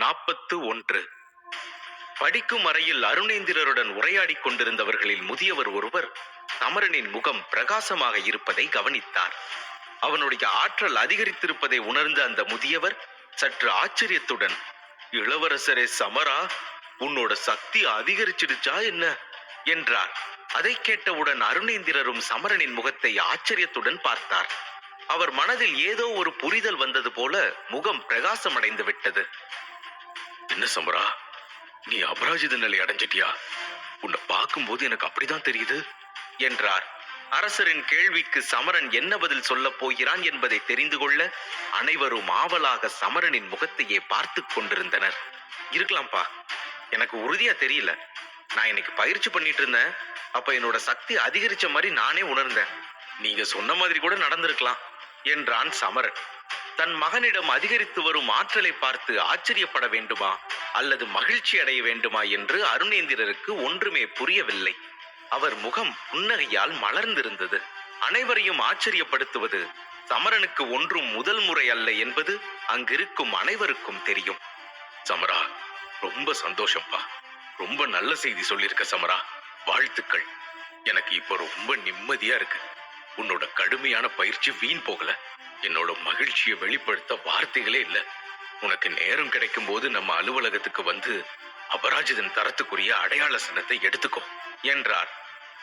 41. படிக்கும் அறையில் அருணேந்திரருடன் உரையாடிக் கொண்டிருந்தவர்களில் முதியவர் ஒருவர் சமரனின் முகம் பிரகாசமாக இருப்பதை கவனித்தார். அவனுடைய ஆற்றல் அதிகரித்திருப்பதை உணர்ந்த அந்த முதியவர் சற்று ஆச்சரியத்துடன், இளவரசரே சமரா, உன்னோட சக்தி அதிகரிச்சிடுச்சா என்ன என்றார். அதை கேட்டவுடன் அருணேந்திரரும் சமரனின் முகத்தை ஆச்சரியத்துடன் பார்த்தார். அவர் மனதில் ஏதோ ஒரு புரிதல் வந்தது போல முகம் பிரகாசமடைந்து விட்டது. என்ன சமரா, நீ அபராஜித நிலை அடைஞ்சிட்டியா? உன்னை பார்க்கும்போது எனக்கு அப்படிதான் தெரியுது என்றார். அரசரின் கேள்விக்கு சமரன் என்ன பதில் சொல்ல போகிறான் என்பதை தெரிந்து கொள்ள அனைவரும் ஆவலாக சமரனின் முகத்தையே பார்த்து கொண்டிருந்தனர். இருக்கலாம்ப்பா, எனக்கு உறுதியா தெரியல. நான் இன்னைக்கு பயிற்சி பண்ணிட்டு இருந்தேன். அப்ப என்னோட சக்தி அதிகரிச்ச மாதிரி நானே உணர்ந்தேன். நீங்க சொன்ன மாதிரி கூட நடந்திருக்கலாம் என்றான் சமரன். தன் மகனிடம் அதிகரித்து வரும் ஆற்றலை பார்த்து ஆச்சரியப்பட வேண்டுமா அல்லது மகிழ்ச்சி அடைய வேண்டுமா என்று அருணேந்திரருக்கு ஒன்றுமே புரியவில்லை. அவர் முகம் புன்னகையால் மலர்ந்திருந்தது. அனைவரையும் ஆச்சரியப்படுத்துவது சமரனுக்கு ஒன்றும் முதல் முறை அல்ல என்பது அங்கிருக்கும் அனைவருக்கும் தெரியும். சமரா, ரொம்ப சந்தோஷம்பா. ரொம்ப நல்ல செய்தி சொல்லியிருக்க சமரா. வாழ்த்துக்கள். எனக்கு இப்ப ரொம்ப நிம்மதியா இருக்கு. உன்னோட கடுமையான பயிற்சி வீண் போகல. என்னோட மகிழ்ச்சியை வெளிப்படுத்த வார்த்தைகளே இல்ல. உனக்கு நேரம் கிடைக்கும் போது நம்ம அலுவலகத்துக்கு வந்து அபராஜிதன் தரத்துக்குரிய அடையாள சின்னத்தை எடுத்துக்கோ என்றார்.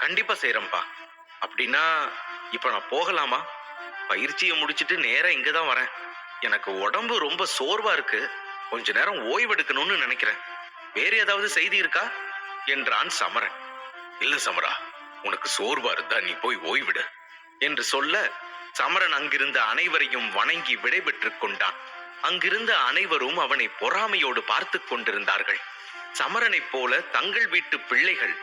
கண்டிப்பா செய்யறம்பா. அப்படின்னா இப்ப நான் போகலாமா? பயிற்சியை முடிச்சிட்டு நேரா இங்கதான் வரேன். எனக்கு உடம்பு ரொம்ப சோர்வா இருக்கு. கொஞ்ச நேரம் ஓய்வெடுக்கணும்னு நினைக்கிறேன். வேற ஏதாவது செய்தி இருக்கா என்றான் சமரன். இல்ல சமரா, உனக்கு சோர்வா இருந்தா நீ போய் ஓய்விடு என்று சொல்ல சமரன் அங்கிருந்த அனைவரையும் வணங்கி விடைபெற்றுக் கொண்டான். அங்கிருந்த அனைவரும் அவனை பொறாமையோடு பார்த்து கொண்டிருந்தார்கள். சமரனைப் போல தங்கள் வீட்டு பிள்ளைகள்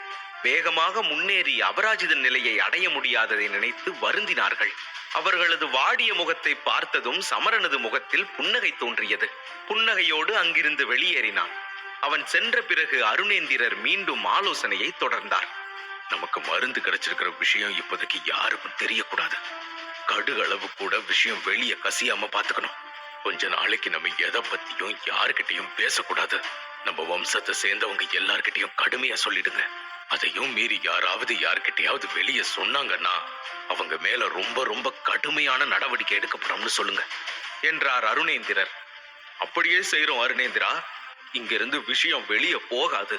வேகமாக முன்னேறி அபராஜித நிலையை அடைய முடியாததை நினைத்து வருந்தினார்கள். அவர்களது வாடிய முகத்தை பார்த்ததும் சமரனது முகத்தில் புன்னகை தோன்றியது. புன்னகையோடு அங்கிருந்து வெளியேறினான். அவன் சென்ற பிறகு அருணேந்திரர் மீண்டும் ஆலோசனையை தொடர்ந்தார். நமக்கு மருந்து கிடைச்சிருக்கிற விஷயம் இப்போதைக்கு யாருக்கும் தெரியக்கூடாது. கடுகளவு கூட விஷயம் வெளியே கசியாம பாத்துக்கணும். கொஞ்ச நாளைக்கு நம்ம எதை பத்தியும் யாருக்கிட்டையும் பேசக்கூடாது. நம்ம வம்சத்தை சேர்ந்தவங்க எல்லார்கிட்டையும் கடுமையா சொல்லிடுங்க. அதையும் மீறி யாராவது யார்கிட்டையாவது வெளியே சொன்னாங்கன்னா அவங்க மேல ரொம்ப ரொம்ப கடுமையான நடவடிக்கை எடுக்கப்படும்னு சொல்லுங்க என்றார் அருணேந்திரர். அப்படியே செய்யறோம் அருணேந்திரா. இங்கிருந்து விஷயம் வெளியே போகாது.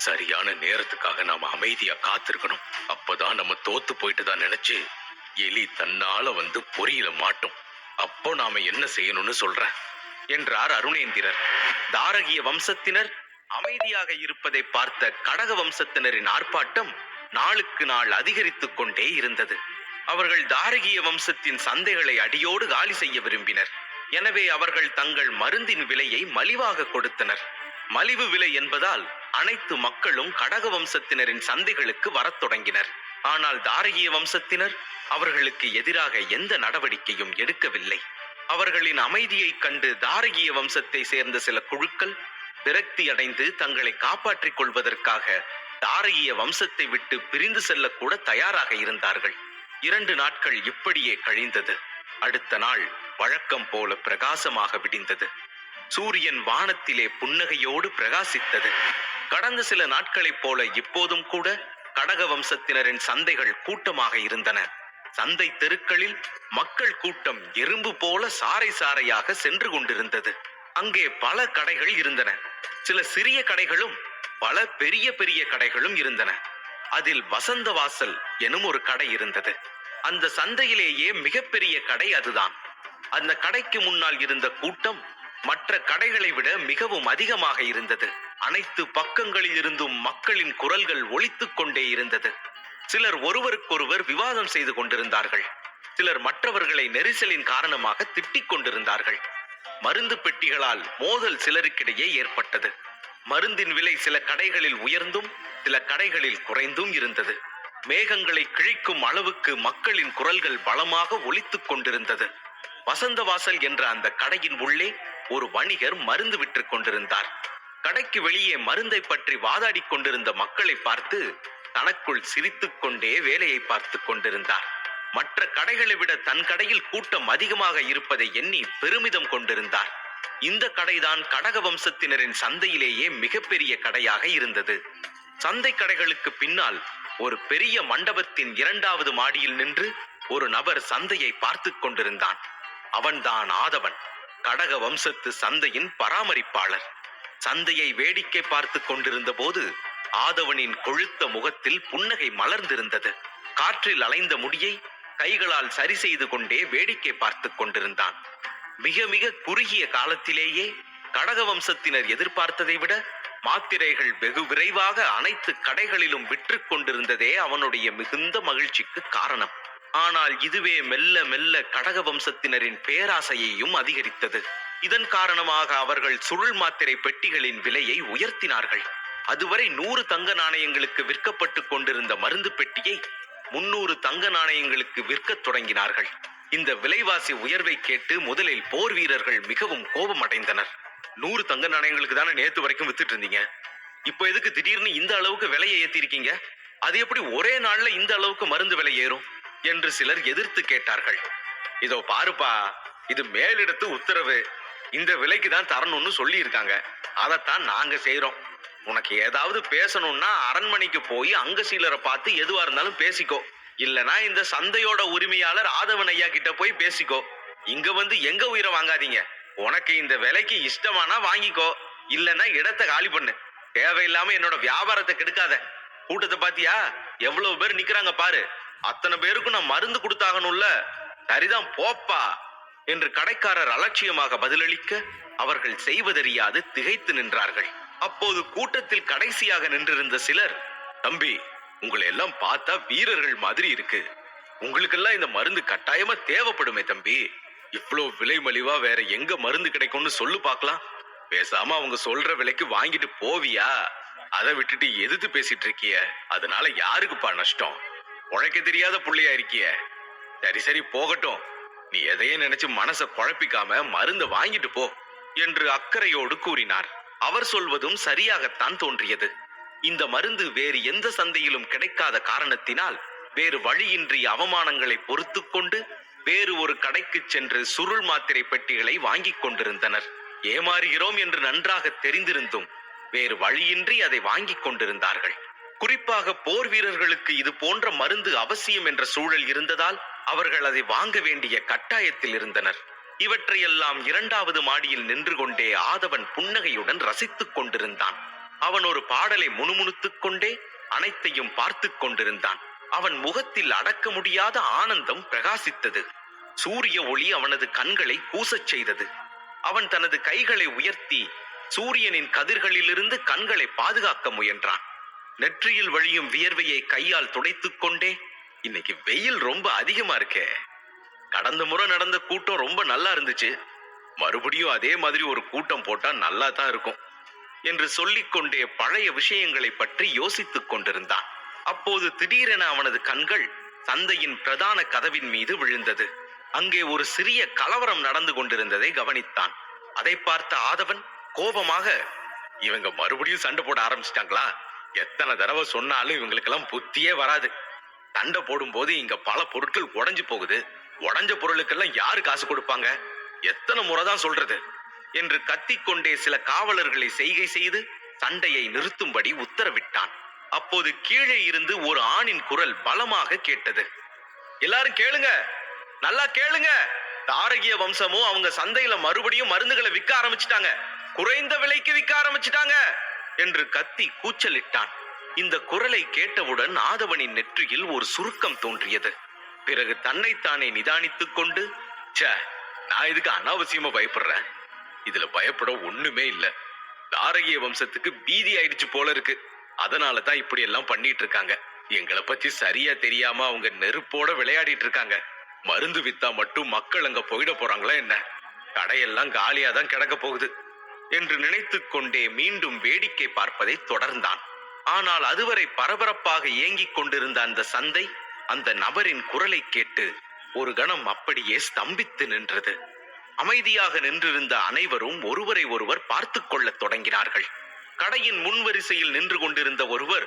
சரியான நேரத்துக்காக நாம அமைதியா காத்திருக்கணும். அப்பதான் நம்ம தோத்து போயிட்டு தான் நினைச்சு எலி தன்னால வந்து பொறியில மாட்டோம். அப்போ நாம என்ன செய்யணும்னு சொல்றேன் என்றார் அருணேந்திரர். தாரகிய வம்சத்தினர் அமைதியாக இருப்பதை பார்த்த கடக வம்சத்தினரின் ஆர்ப்பாட்டம் நாளுக்கு நாள் அதிகரித்துக் கொண்டே இருந்தது. அவர்கள் தாரகிய வம்சத்தின் சந்தைகளை அடியோடு காலி செய்ய விரும்பினர். எனவே அவர்கள் தங்கள் மருந்தின் விலையை மலிவாக கொடுத்தனர். மலிவு விலை என்பதால் அனைத்து மக்களும் கடக வம்சத்தினரின் சந்தைகளுக்கு வரத் தொடங்கினர். ஆனால் தாரகிய வம்சத்தினர் அவர்களுக்கு எதிராக எந்த நடவடிக்கையும் எடுக்கவில்லை. அவர்களின் அமைதியை கண்டு தாரகிய வம்சத்தை சேர்ந்த சில குழுக்கள் விரக்தி அடைந்து தங்களை காப்பாற்றிக் கொள்வதற்காக தாரகிய வம்சத்தை விட்டு பிரிந்து செல்லக்கூட தயாராக இருந்தார்கள். 2 நாட்கள் இப்படியே கழிந்தது. அடுத்த நாள் வழக்கம் போல பிரகாசமாக விடிந்தது. சூரியன் வானத்திலே புன்னகையோடு பிரகாசித்தது. கடந்த சில நாட்களைப் போல இப்போதும் கூட கடக வம்சத்தினரின் சந்தைகள் கூட்டமாக இருந்தன. சந்தை தெருக்களில் மக்கள் கூட்டம் எறும்பு போல சாறை சாறையாக சென்று கொண்டிருந்தது. அங்கே பல கடைகள் இருந்தன. சில சிறிய கடைகளும் பல பெரிய பெரிய கடைகளும் இருந்தன. அதில் வசந்த வாசல் எனும் ஒரு கடை இருந்தது. அந்த சந்தையிலேயே மிகப்பெரிய கடை அதுதான். அந்த கடைக்கு முன்னால் இருந்த கூட்டம் மற்ற கடைகளை விட மிகவும் அதிகமாக இருந்தது. அனைத்து பக்கங்களில் இருந்தும் மக்களின் குரல்கள் ஒலித்துக் கொண்டே இருந்தது. சிலர் ஒருவருக்கொருவர் விவாதம் செய்து கொண்டிருந்தார்கள். சிலர் மற்றவர்களை நெரிசலின் காரணமாக திட்டிக் கொண்டிருந்தார்கள். மருந்து பெட்டிகளால் மோதல் சிலருக்கிடையே ஏற்பட்டது. மருந்தின் விலை சில கடைகளில் உயர்ந்தும் சில கடைகளில் குறைந்தும் இருந்தது. மேகங்களை கிழிக்கும் அளவுக்கு மக்களின் குரல்கள் பலமாக ஒலித்துக் கொண்டிருந்தது. வசந்தவாசல் என்ற அந்த கடையின் உள்ளே ஒரு வணிகர் மருந்து விற்றுக் கொண்டிருந்தார். கடைக்கு வெளியே மருந்தை பற்றி வாதாடி கொண்டிருந்த மக்களை பார்த்து தனக்குள் சிரித்துக் கொண்டே வேலையை பார்த்து கொண்டிருந்தார். மற்ற கடைகளை விட தன் கடையில் கூட்டம் அதிகமாக இருப்பதை எண்ணி பெருமிதம் கொண்டிருந்தார். இந்த கடைதான் கடக வம்சத்தினரின் சந்தையிலேயே மிகப்பெரிய கடையாக இருந்தது. சந்தை கடைகளுக்கு பின்னால் ஒரு பெரிய மண்டபத்தின் 2வது மாடியில் நின்று ஒரு நபர் சந்தையை பார்த்து கொண்டிருந்தான். அவன்தான் ஆதவன், கடக வம்சத்து சந்தையின் பராமரிப்பாளர். சந்தையை வேடிக்கை பார்த்து கொண்டிருந்த போது ஆதவனின் கொழுத்த முகத்தில் புன்னகை மலர்ந்திருந்தது. காற்றில் அலைந்த முடியை கைகளால் சரி செய்து கொண்டே வேடிக்கை பார்த்து கொண்டிருந்தான். மிக மிக குறுகிய காலத்திலேயே கடக வம்சத்தினர் எதிர்பார்த்ததை விட மாத்திரைகள் வெகு விரைவாக அனைத்து கடைகளிலும் விற்று கொண்டிருந்ததே அவனுடைய மிகுந்த மகிழ்ச்சிக்கு காரணம். ஆனால் இதுவே மெல்ல மெல்ல கடக வம்சத்தினரின் பேராசையையும் அதிகரித்தது. இதன் காரணமாக அவர்கள் சுருள் மாத்திரை பெட்டிகளின் விலையை உயர்த்தினார்கள். அதுவரை 100 தங்க நாணயங்களுக்கு விற்கப்பட்டு கொண்டிருந்த மருந்து பெட்டியை 300 தங்க நாணயங்களுக்கு விற்கத் தொடங்கினார்கள். இந்த விலைவாசி உயர்வை கேட்டு முதலில் போர் வீரர்கள் மிகவும் கோபமடைந்தனர். 100 தங்க நாணயங்களுக்கு தானே நேத்து வரைக்கும் வித்துட்டு இருந்தீங்க, இப்போ எதுக்கு திடீர்னு இந்த அளவுக்கு விலையை ஏத்திருக்கீங்க? அது எப்படி ஒரே நாள்ல இந்த அளவுக்கு மருந்து விலை ஏறும் என்று சிலர் எதிர்த்து கேட்டார்கள். இதோ பாருப்பா, இது மேலிடத்து உத்தரவு, இந்த விலைக்கு தான் தரணும்னு சொல்லி இருக்காங்க, அதைத்தான் நாங்க செய்யறோம். உனக்கு ஏதாவது பேசணும்னா அரண்மனைக்கு போய் அங்கசீலரை பார்த்து எதுவா இருந்தாலும் பேசிக்கோ, இல்லனா இந்த சந்தையோட உரிமையாளர் ஆதவன் ஐயா கிட்ட போய் பேசிக்கோ. இங்க வந்து எங்க உயிரை வாங்காதீங்க. உனக்கு இந்த விலைக்கு இஷ்டமானா வாங்கிக்கோ, இல்லனா இடத்தை காலி பண்ணு. தேவையில்லாம என்னோட வியாபாரத்தை கெடுக்காத. கூட்டத்தை பாத்தியா, எவ்வளவு பேர் நிக்கிறாங்க பாரு, அத்தனை பேருக்கும் நான் மருந்து கொடுத்தாகணும்ல. சரிதான் போப்பா என்று கடைக்காரர் அலட்சியமாக பதிலளிக்க அவர்கள் செய்வதறியாது திகைத்து நின்றார்கள். அப்போது கூட்டத்தில் கடைசியாக நின்றிருந்த சிலர், தம்பி, உங்களை எல்லாம் பார்த்தா வீரர்கள் மாதிரி இருக்கு, உங்களுக்கெல்லாம் இந்த மருந்து கட்டாயமா தேவைப்படுமே தம்பி. இவ்வளவு விலை மலிவா வேற எங்க மருந்து கிடைக்கும்னு சொல்லு பார்க்கலாம். பேசாம அவங்க சொல்ற விலைக்கு வாங்கிட்டு போவியா? அதை விட்டுட்டு எதிர்த்து பேசிட்டு இருக்கிய, அதனால யாருக்குப்பா நஷ்டம்? உழைக்க தெரியாத புள்ளையா இருக்கிய. சரி சரி போகட்டும், நீ எதையே நினைச்சு மனசை குழப்பிக்காம மருந்த வாங்கிட்டு போ என்று அக்கறையோடு கூறினார். அவர் சொல்வதும் சரியாகத்தான் தோன்றியது. இந்த மருந்து வேறு எந்த சந்தையிலும் கிடைக்காத காரணத்தினால் வேறு வழியின்றி அவமானங்களை பொறுத்து கொண்டு வேறு ஒரு கடைக்கு சென்று சுருள் மாத்திரை பெட்டிகளை வாங்கிக் கொண்டிருந்தனர். ஏமாறுகிறோம் என்று நன்றாக தெரிந்திருந்தும் வேறு வழியின்றி அதை வாங்கிக் கொண்டிருந்தார்கள். குறிப்பாக போர் வீரர்களுக்கு இது போன்ற மருந்து அவசியம் என்ற சூழல் இருந்ததால் அவர்கள் அதை வாங்க வேண்டிய கட்டாயத்தில் இருந்தனர். இவற்றையெல்லாம் 2வது மாடியில் நின்று கொண்டே ஆதவன் புன்னகையுடன் ரசித்துக் கொண்டிருந்தான். அவன் ஒரு பாடலை முணுமுணுத்துக் கொண்டே அனைத்தையும் பார்த்து கொண்டிருந்தான். அவன் முகத்தில் அடக்க முடியாத ஆனந்தம் பிரகாசித்தது. சூரிய ஒளி அவனது கண்களை கூசச் செய்தது. அவன் தனது கைகளை உயர்த்தி சூரியனின் கதிர்களிலிருந்து கண்களை பாதுகாக்க முயன்றான். நெற்றியில் வழியும் வியர்வையை கையால் துடைத்துக் கொண்டே, இன்னைக்கு வெயில் ரொம்ப அதிகமா இருக்கே, கடந்த முறை நடந்த கூட்டம் ரொம்ப நல்லா இருந்துச்சு, மறுபடியும் அதே மாதிரி ஒரு கூட்டம் போட்டா நல்லா தான் இருக்கும் என்று சொல்லிக்கொண்டே பழைய விஷயங்களை பற்றி யோசித்துக் கொண்டிருந்தான். அப்போது திடீரென அவனது கண்கள் சந்தையின் பிரதான கதவின் மீது விழுந்தது. அங்கே ஒரு சிறிய கலவரம் நடந்து கொண்டிருந்ததை கவனித்தான். அதை பார்த்த ஆதவன் கோபமாக, இவங்க மறுபடியும் சண்டை போட ஆரம்பிச்சிட்டாங்களா? எத்தனை தடவை சொன்னாலும் இவங்களுக்கெல்லாம் புத்தியே வராது. சண்டை போடும் போது இங்க பல பொருட்கள் உடைஞ்சு போகுது, உடைஞ்ச பொருளுக்கெல்லாம் யாரு காசு கொடுப்பாங்க? எத்தனை முறைதான் சொல்றது என்று கத்திக்கொண்டே சில காவலர்களை செய்கை செய்து சண்டையை நிறுத்தும்படி உத்தரவிட்டான். அப்போது கீழே இருந்து ஒரு ஆணின் குரல் பலமாக கேட்டது. எல்லாரும் கேளுங்க, நல்லா கேளுங்க, தாரகிய வம்சமும் அவங்க சந்தையில மறுபடியும் மருந்துகளை விற்க ஆரம்பிச்சிட்டாங்க, குறைந்த விலைக்கு விற்க ஆரம்பிச்சிட்டாங்க என்று கத்தி கூச்சலிட்டான். இந்த குரலை கேட்டவுடன் ஆதவனின் நெற்றியில் ஒரு சுருக்கம் தோன்றியது. பிறகு தன்னைத்தானே நிதானித்துக் கொண்டு, நான் இதுக்கு அனாவசியமா பயப்படுறேன், இதுல பயப்பட ஒண்ணுமே இல்ல. தாரகிய வம்சத்துக்கு பீதி ஆயிடுச்சு போல இருக்கு, அதனாலதான் இப்படி எல்லாம் பண்ணிட்டு இருக்காங்க. எங்களை பத்தி சரியா தெரியாம அவங்க நெருப்போட விளையாடிட்டு இருக்காங்க. மருந்து வித்தா மட்டும் மக்கள் அங்க போயிட போறாங்களா என்ன? கடையெல்லாம் காலியாதான் கிடக்க போகுது என்று நினைத்துக் கொண்டே மீண்டும் வேடிக்கை பார்ப்பதை தொடர்ந்தான். ஆனால் அதுவரை பரபரப்பாக ஏங்கிக் கொண்டிருந்த அந்த சந்தை அந்த நபரின் குரலை கேட்டு ஒரு கணம் அப்படியே ஸ்தம்பித்து நின்றது. அமைதியாக நின்றிருந்த அனைவரும் ஒருவரை ஒருவர் பார்த்து கொள்ள தொடங்கினார்கள். கடையின் முன்வரிசையில் நின்று கொண்டிருந்த ஒருவர்,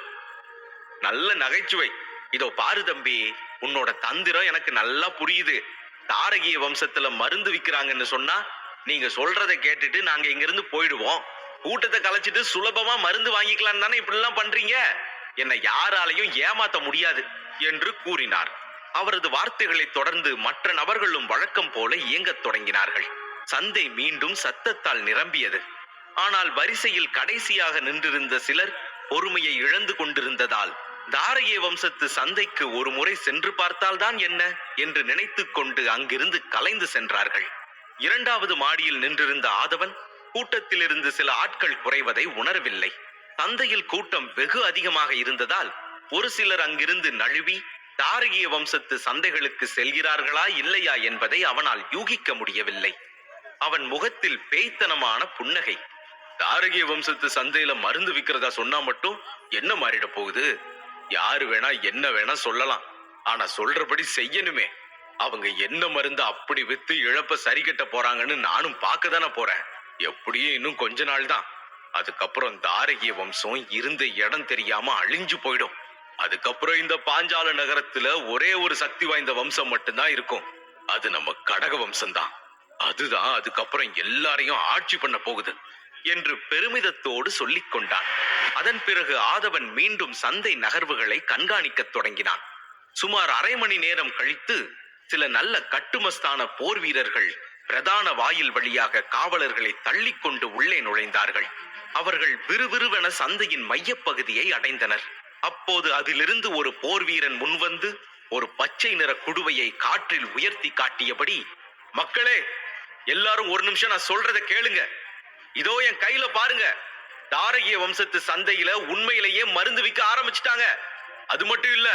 நல்ல நகைச்சுவை, இதோ பாரு தம்பி, உன்னோட தந்திரம் எனக்கு நல்லா புரியுது. தாரகிய வம்சத்துல மருந்து விற்கிறாங்கன்னு சொன்னா நீங்க சொல்றதை கேட்டுட்டு நாங்க இங்கிருந்து போயிடுவோம். கூட்டத்தை கலைச்சிட்டு சுலபமா மருந்து வாங்கிக்கலாம் தானே இப்படி எல்லாம் பண்றீங்க. என்னை யாராலையும் ஏமாத்த முடியாது என்று கூறினார். அவரது வார்த்தைகளை தொடர்ந்து மற்ற நபர்களும் வழக்கம் போல இயங்கத் தொடங்கினார்கள். சந்தை மீண்டும் சத்தத்தால் நிரம்பியது. ஆனால் வரிசையில் கடைசியாக நின்றிருந்த சிலர் பொறுமையை இழந்து கொண்டிருந்ததால் தாரகிய வம்சத்து சந்தைக்கு ஒரு முறை சென்று பார்த்தால்தான் என்ன என்று நினைத்துக் கொண்டு அங்கிருந்து கலைந்து சென்றார்கள். இரண்டாவது மாடியில் நின்றிருந்த ஆதவன் கூட்டத்திலிருந்து சில ஆட்கள் குறைவதை உணரவில்லை. சந்தையில் கூட்டம் வெகு அதிகமாக இருந்ததால் ஒரு சிலர் அங்கிருந்து நழுவி தாரகிய வம்சத்து சந்தைகளுக்கு செல்கிறார்களா இல்லையா என்பதை அவனால் யூகிக்க முடியவில்லை. அவன் முகத்தில் பேய்த்தனமான புன்னகை. தாரகிய வம்சத்து சந்தையில மருந்து விற்கிறதா சொன்னா மட்டும் என்ன மாறிட போகுது? யாரு வேணா என்ன வேணா சொல்லலாம், ஆனா சொல்றபடி செய்யணுமே. அவங்க என்ன மருந்து அப்படி வித்து இழப்ப சரி கட்ட போறாங்கன்னு நானும் பார்க்க தானே போறேன். எப்படியும் இன்னும் கொஞ்ச நாள் தான். அதுக்கப்புறம் தாரகிய வம்சம் இருந்த இடம் தெரியாம அழிஞ்சு போயிடும். அதுக்கப்புறம் இந்த பாஞ்சால நகரத்துல ஒரே ஒரு சக்தி வாய்ந்த வம்சம் மட்டும்தான் இருக்கும். அது நம்ம கடக வம்சம்தான். அதுதான் அதுக்கப்புறம் எல்லாரையும் ஆட்சி பண்ண போகுது என்று பெருமிதத்தோடு சொல்லிக் கொண்டான். அதன் பிறகு ஆதவன் மீண்டும் சந்தை நகர்வுகளை கண்காணிக்கத் தொடங்கினான். சுமார் அரை மணி நேரம் கழித்து சில நல்ல கட்டுமஸ்தான போர் வீரர்கள் பிரதான வாயில் வழியாக காவலர்களை தள்ளிக்கொண்டு உள்ளே நுழைந்தார்கள். அவர்கள் விறுவிறுவென சந்தையின் மையப்பகுதியை அடைந்தனர். அப்போது அதிலிருந்து ஒரு போர் வீரன் முன்வந்து ஒரு பச்சை நிற குடுவையை காற்றில் உயர்த்தி காட்டியபடி, மக்களே எல்லாரும் ஒரு நிமிஷம் நான் சொல்றதை கேளுங்க. இதோ என் கையில பாருங்க. தாரகிய வம்சத்து சந்தையில உண்மையிலேயே மருந்து விற்க ஆரம்பிச்சிட்டாங்க. அது மட்டும் இல்ல,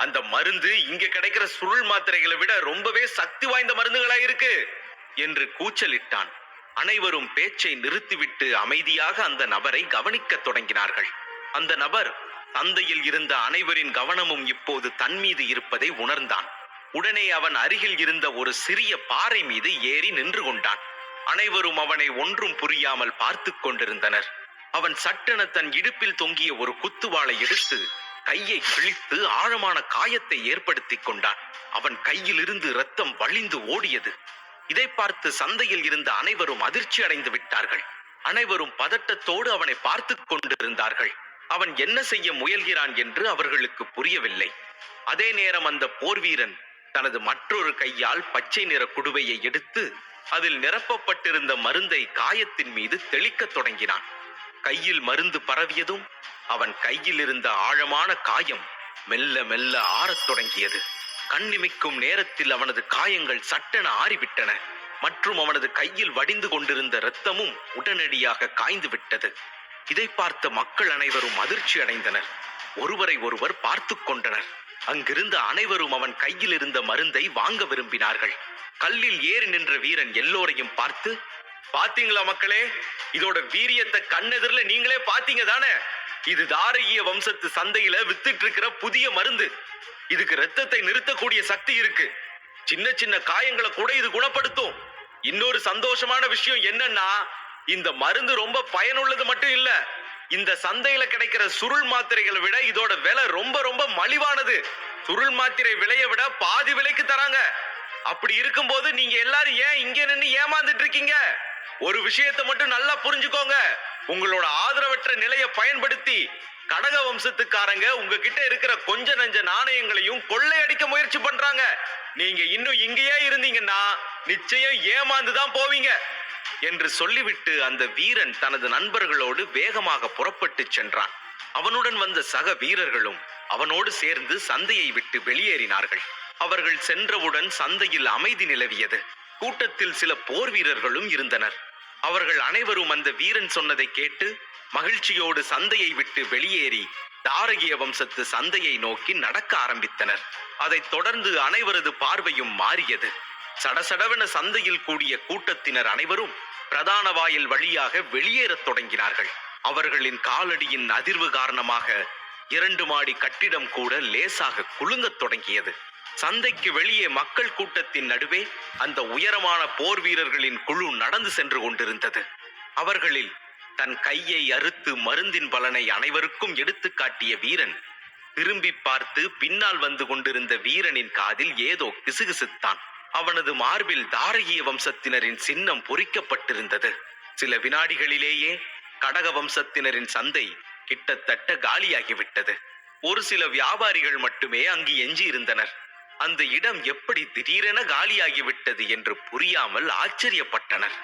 அந்த மருந்து இங்க கிடைக்கிற சுருள் மாத்திரைகளை விட ரொம்பவே சக்தி வாய்ந்த மருந்துகளா இருக்கு என்று கூச்சலிட்டான். அனைவரும் பேச்சை நிறுத்திவிட்டு அமைதியாக அந்த நபரை கவனிக்க தொடங்கினார்கள். அந்த நபர் சந்தையில் இருந்த அனைவரின் கவனமும் இப்போது தன் மீது இருப்பதை உணர்ந்தான். உடனே அவன் அருகில் இருந்த ஒரு சிறிய பாறை மீது ஏறி நின்று கொண்டான். அனைவரும் அவனை ஒன்றும் புரியாமல் பார்த்து கொண்டிருந்தனர். அவன் சட்டென தன் இடுப்பில் தொங்கிய ஒரு குத்துவாளை எடுத்து கையை கிழித்து ஆழமான காயத்தை ஏற்படுத்தி கொண்டான். அவன் கையில் இருந்து இரத்தம் வழிந்து ஓடியது. இதை பார்த்து சந்தையில் இருந்த அனைவரும் அதிர்ச்சி அடைந்து விட்டார்கள். அனைவரும் பதட்டத்தோடு அவனை பார்த்து கொண்டிருந்தார்கள். அவன் என்ன செய்ய முயல்கிறான் என்று அவர்களுக்கு புரியவில்லை. அதே நேரம் அந்த போர் வீரன் தனது மற்றொரு கையால் பச்சை நிற குடுவையை எடுத்து அதில் நிரப்பப்பட்டிருந்த மருந்தை காயத்தின் மீது தெளிக்க தொடங்கினான். கையில் மருந்து பரவியதும் அவன் கையில் இருந்த ஆழமான காயம் மெல்ல மெல்ல ஆறத் தொடங்கியது. கண்ணிமைக்கும் நேரத்தில் அவனது காயங்கள் சட்டென ஆறிவிட்டன மற்றும் அவனது கையில் வடிந்து கொண்டிருந்த இரத்தமும் உடனடியாக காய்ந்து விட்டது. இதை பார்த்த மக்கள் அனைவரும் அதிர்ச்சி அடைந்தனர். ஒருவரை ஒருவர் பார்த்து கொண்டனர். அங்கிருந்த அனைவரும் அவன் கையில் இருந்த மருந்தை வாங்க விரும்பினார்கள். கல்லில் ஏறி நின்ற வீரன் எல்லோரையும் பார்த்து, பாத்தீங்களா மக்களே, இதோட வீரியத்தை கண்ணெதிரில நீங்களே பாத்தீங்க தானே? இது தாரகிய வம்சத்து சந்தையில வித்துட்டு இருக்கிற புதிய மருந்து. இதுக்கு ரத்தத்தை நிறுத்தக்கூடிய சக்தி இருக்கு. சின்ன சின்ன காயங்களை கூட இது குணப்படுத்தும். இன்னொரு சந்தோஷமான விஷயம் என்னன்னா, இந்த மருந்து ரொம்ப பயனுள்ளது மட்டும் இல்ல, இந்த சந்தையில கிடைக்கிற சுருள் மாத்திரைகளை விட இதோட விலை ரொம்ப ரொம்ப மலிவானது. சுருள் மாத்திரை விலையை விட பாதி விலைக்கு தராங்க. அப்படி இருக்கும்போது நீங்க எல்லாரும் ஏன் இங்க நின்னு ஏமாந்துட்டு இருக்கீங்க? ஒரு விஷயத்தை மட்டும் நல்லா புரிஞ்சுக்கோங்க. உங்களோட ஆதரவற்ற நிலையை பயன்படுத்தி கடக வம்சத்துக்காரங்க உங்ககிட்ட இருக்கிற கொஞ்ச நஞ்ச நாணயங்களையும் கொள்ளையடிக்க முயற்சி பண்றாங்க. நீங்க இன்னும் இங்கேயே இருந்தீங்கன்னா நிச்சயம் ஏமாந்துதான் போவீங்க என்று சொல்லிவிட்டு அந்த வீரன் தனது நண்பர்களோடு வேகமாக புறப்பட்டு சென்றான். அவனுடன் வந்த சக வீரர்களும் அவனோடு சேர்ந்து சந்தையை விட்டு வெளியேறினார்கள். அவர்கள் சென்றவுடன் சந்தையில் அமைதி நிலவியது. கூட்டத்தில் சில போர் வீரர்களும் இருந்தனர். அவர்கள் அனைவரும் அந்த வீரன் சொன்னதை கேட்டு மகிழ்ச்சியோடு சந்தையை விட்டு வெளியேறி தாரகிய வம்சத்து சந்தையை நோக்கி நடக்க ஆரம்பித்தனர். அதைத் தொடர்ந்து அனைவரது பார்வையும் மாறியது. சடசடவென சந்தையில் கூடிய கூட்டத்தினர் அனைவரும் பிரதான வாயில் வழியாக வெளியேறத் தொடங்கினார்கள். அவர்களின் காலடியின் அதிர்வு காரணமாக 2 மாடி கட்டிடம் கூட லேசாக குலுங்கத் தொடங்கியது. சந்தைக்கு வெளியே மக்கள் கூட்டத்தின் நடுவே அந்த உயரமான போர் வீரர்களின் குழு நடந்து சென்று கொண்டிருந்தது. அவர்களில் தன் கையை அறுத்து மருந்தின் பலனை அனைவருக்கும் எடுத்து காட்டிய வீரன் திரும்பி பார்த்து பின்னால் வந்து கொண்டிருந்த வீரனின் காதில் ஏதோ கிசுகிசுத்தான். அவனது மார்பில் தாரகிய வம்சத்தினரின் சின்னம் பொறிக்கப்பட்டிருந்தது. சில வினாடிகளிலேயே கடக வம்சத்தினரின் சந்தை கிட்டத்தட்ட காலியாகிவிட்டது. ஒரு சில வியாபாரிகள் மட்டுமே அங்கு எஞ்சியிருந்தனர். அந்த இடம் எப்படி திடீரென காலியாகிவிட்டது என்று புரியாமல் ஆச்சரியப்பட்டனர்.